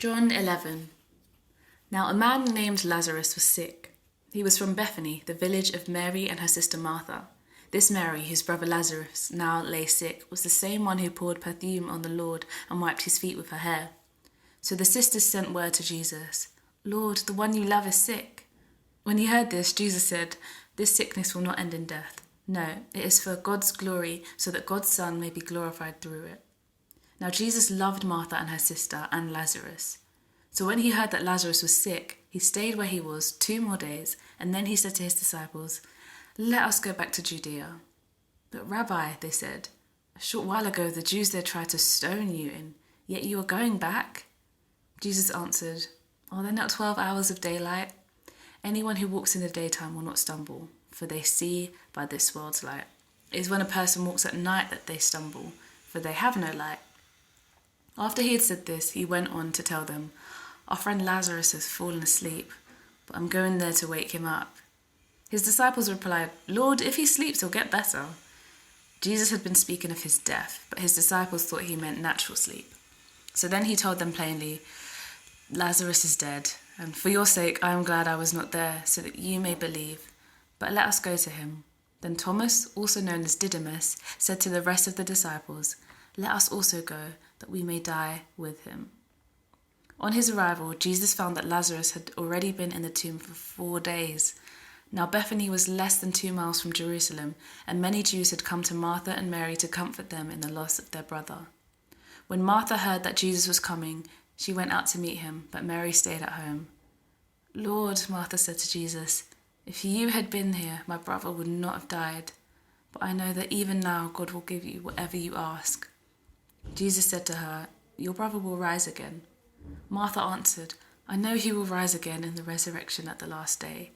John 11. Now a man named Lazarus was sick. He was from Bethany, the village of Mary and her sister Martha. This Mary, whose brother Lazarus now lay sick, was the same one who poured perfume on the Lord and wiped his feet with her hair. So the sisters sent word to Jesus, "Lord, the one you love is sick." When he heard this, Jesus said, "This sickness will not end in death. No, it is for God's glory, so that God's Son may be glorified through it." Now Jesus loved Martha and her sister and Lazarus. So when he heard that Lazarus was sick, he stayed where he was 2 more days, and then he said to his disciples, "Let us go back to Judea." "But Rabbi," they said, "a short while ago the Jews there tried to stone you, and yet you are going back?" Jesus answered, "Are there not 12 hours of daylight? Anyone who walks in the daytime will not stumble, for they see by this world's light. It is when a person walks at night that they stumble, for they have no light." After he had said this, he went on to tell them, "Our friend Lazarus has fallen asleep, but I'm going there to wake him up." His disciples replied, "Lord, if he sleeps, he'll get better." Jesus had been speaking of his death, but his disciples thought he meant natural sleep. So then he told them plainly, "Lazarus is dead, and for your sake I am glad I was not there, so that you may believe. But let us go to him." Then Thomas, also known as Didymus, said to the rest of the disciples, "Let us also go, that we may die with him." On his arrival, Jesus found that Lazarus had already been in the tomb for 4 days. Now Bethany was less than 2 miles from Jerusalem, and many Jews had come to Martha and Mary to comfort them in the loss of their brother. When Martha heard that Jesus was coming, she went out to meet him, but Mary stayed at home. "Lord," Martha said to Jesus, "if you had been here, my brother would not have died. But I know that even now God will give you whatever you ask." Jesus said to her, "Your brother will rise again." Martha answered, "I know he will rise again in the resurrection at the last day."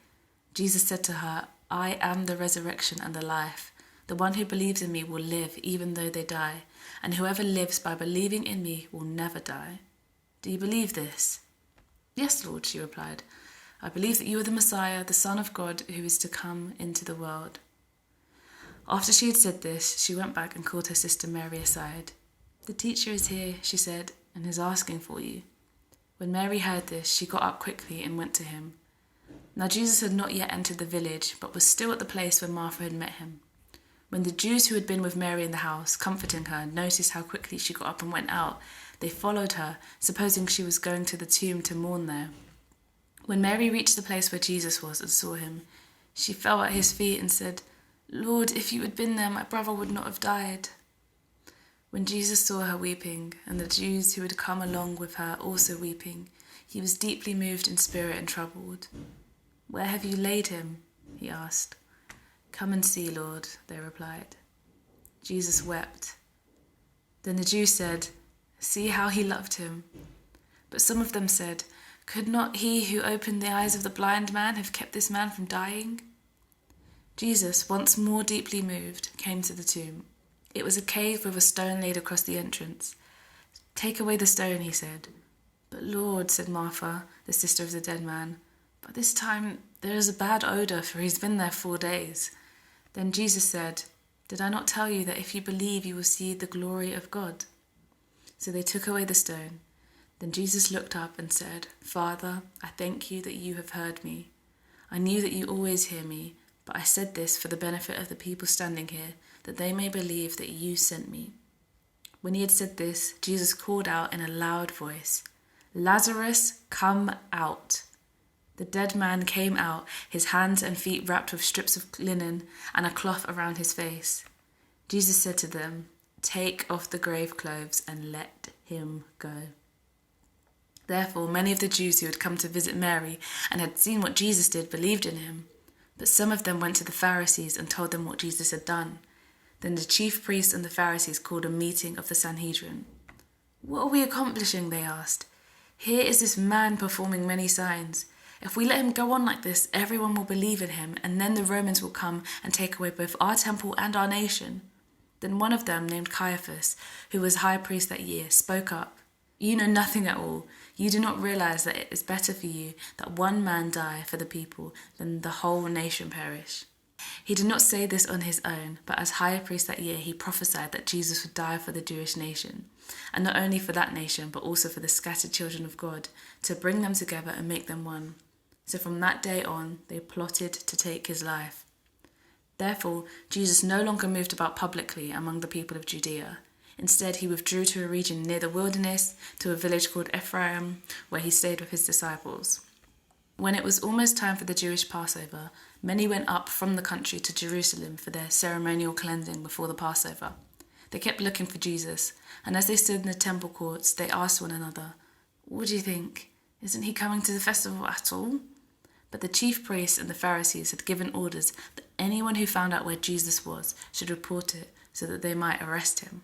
Jesus said to her, "I am the resurrection and the life. The one who believes in me will live even though they die, and whoever lives by believing in me will never die. Do you believe this?" "Yes, Lord," she replied. "I believe that you are the Messiah, the Son of God, who is to come into the world." After she had said this, she went back and called her sister Mary aside. "The teacher is here," she said, "and is asking for you." When Mary heard this, she got up quickly and went to him. Now Jesus had not yet entered the village, but was still at the place where Martha had met him. When the Jews who had been with Mary in the house, comforting her, noticed how quickly she got up and went out, they followed her, supposing she was going to the tomb to mourn there. When Mary reached the place where Jesus was and saw him, she fell at his feet and said, "Lord, if you had been there, my brother would not have died." When Jesus saw her weeping, and the Jews who had come along with her also weeping, he was deeply moved in spirit and troubled. "Where have you laid him?" he asked. "Come and see, Lord," they replied. Jesus wept. Then the Jews said, "See how he loved him." But some of them said, "Could not he who opened the eyes of the blind man have kept this man from dying?" Jesus, once more deeply moved, came to the tomb. It was a cave with a stone laid across the entrance. "Take away the stone," he said. "But Lord," said Martha, the sister of the dead man, "by this time there is a bad odour, for he's been there 4 days." Then Jesus said, "Did I not tell you that if you believe you will see the glory of God?" So they took away the stone. Then Jesus looked up and said, "Father, I thank you that you have heard me. I knew that you always hear me, but I said this for the benefit of the people standing here, that they may believe that you sent me." When he had said this, Jesus called out in a loud voice, "Lazarus, come out." The dead man came out, his hands and feet wrapped with strips of linen and a cloth around his face. Jesus said to them, "Take off the grave clothes and let him go." Therefore, many of the Jews who had come to visit Mary and had seen what Jesus did believed in him. But some of them went to the Pharisees and told them what Jesus had done. Then the chief priests and the Pharisees called a meeting of the Sanhedrin. "What are we accomplishing?" they asked. "Here is this man performing many signs. If we let him go on like this, everyone will believe in him, and then the Romans will come and take away both our temple and our nation." Then one of them, named Caiaphas, who was high priest that year, spoke up. "You know nothing at all. You do not realize that it is better for you that one man die for the people than the whole nation perish." He did not say this on his own, but as high priest that year he prophesied that Jesus would die for the Jewish nation. and not only for that nation, but also for the scattered children of God, to bring them together and make them one. So from that day on, they plotted to take his life. Therefore, Jesus no longer moved about publicly among the people of Judea. Instead, he withdrew to a region near the wilderness, to a village called Ephraim, where he stayed with his disciples. When it was almost time for the Jewish Passover, many went up from the country to Jerusalem for their ceremonial cleansing before the Passover. They kept looking for Jesus, and as they stood in the temple courts, they asked one another, "What do you think? Isn't he coming to the festival at all?" But the chief priests and the Pharisees had given orders that anyone who found out where Jesus was should report it so that they might arrest him.